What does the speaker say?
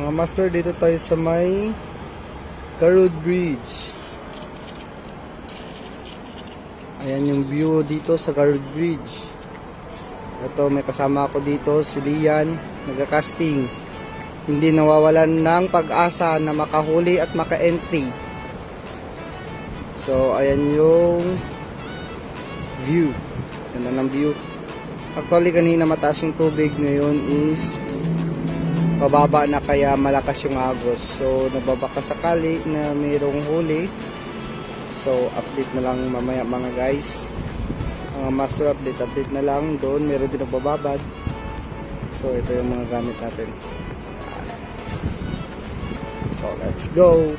Mga master, dito tayo sa may Garud Bridge. Ayan yung view dito sa Garud Bridge. Ito, may kasama ako dito, si Lian, nagka-casting. Hindi nawawalan ng pag-asa na makahuli at maka-entry. So, ayan yung view. Ganda ng view. Actually, kanina mataas yung tubig. Ngayon is pababa na, kaya malakas yung agos. So, nababaka sakali na mayroong huli. So, update na lang mamaya mga guys. Mga master, update na lang. Doon, meron din nagbababad. So, ito yung mga gamit natin. So, let's go!